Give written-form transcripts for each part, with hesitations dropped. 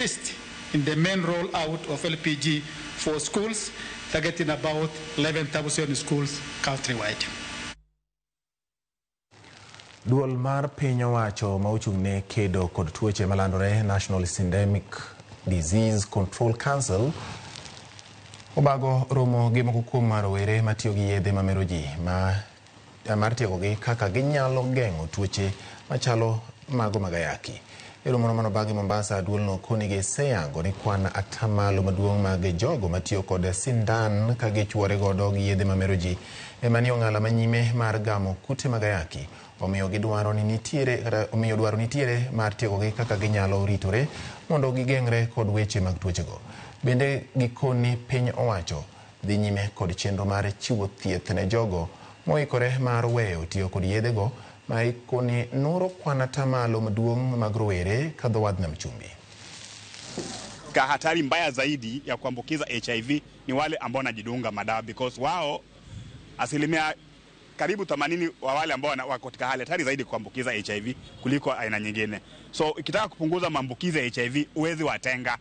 assist in the main rollout of LPG for schools, targeting about 11,000 schools countrywide. Duol mar piny owacho ma ochung'ne kedo kod tuoche malandore National Syndemic Disease Control Council obago romo gi moko kuom rowere matiyo gi yedhe mamero ji mar tiegogi kaka ginyalo geng'o tuoche machalo mago mag ayaki. E romo no bagi Mombasa, duolno konigi seyango ni kwan atamalo maduong' mag jogo matiyo kod sindan ka gichwore godo gi yedhe mamero ji emani ong'ala manyime mar gamo kute mag ayaki. Omiyo dwaro nitiere mar tiegogi kaka ginyalo ritore mondo gigeng're kod weche mag tuochego. Bende gikoni piny owacho dhi nyime kod chenro mar chiwo thieth ne jogo moikore mar weyo tiyo kod yedhego ma ikoni noro kwan atamalo maduong' mag rowere ka dho wadh nam chumbi. Hatari mbaya zaidi ya kuambukiza HIV ni wale ambao wanajidunga madawa, because wao asilimia karibu 80 wa wale ambao wako katika hali hatari zaidi kuambukiza HIV kuliko aina nyingine. So ukitaka kupunguza maambukizi ya HIV uwezi watenga.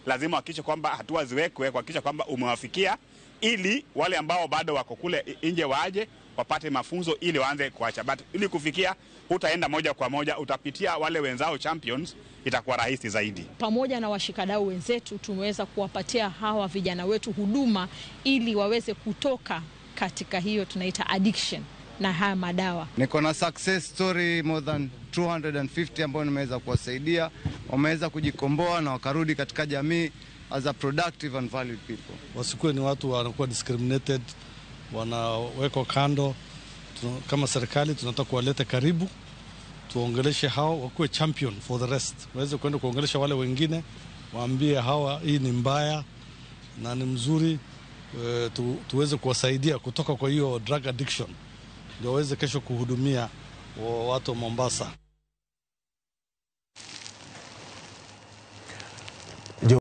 Lazima hakikisha kwamba hatua ziwekwe kuhakikisha kwamba umewafikia, ili wale ambao bado wako kule nje waje wapate mafunzo ili waanze kuacha. But ili kufikia utaenda moja kwa moja, utapitia wale wenzao champions, itakuwa rahisi zaidi. Pamoja na washikadau wenzetu tumeweza kuwapatia hawa vijana wetu huduma ili waweze kutoka katika hiyo tunaita addiction na haya madawa. Niko na success story more than 250 ambao nimeweza kuwasaidia, wameweza kujikomboa na wakarudi katika jamii as a productive and valued people. Wasikuwe ni watu wanakuwa discriminated, wanawekwa kando. Kama serikali tunataka kuwaleta karibu, tuongeleshe hao wakuwe champion for the rest. Waweze kwenda kuongelesha wale wengine, waambie hawa hii ni mbaya na ni mzuri, tuweze kuwasaidia kutoka kwa hiyo drug addiction, ndio waweze kesho kuhudumia watu wa Mombasa.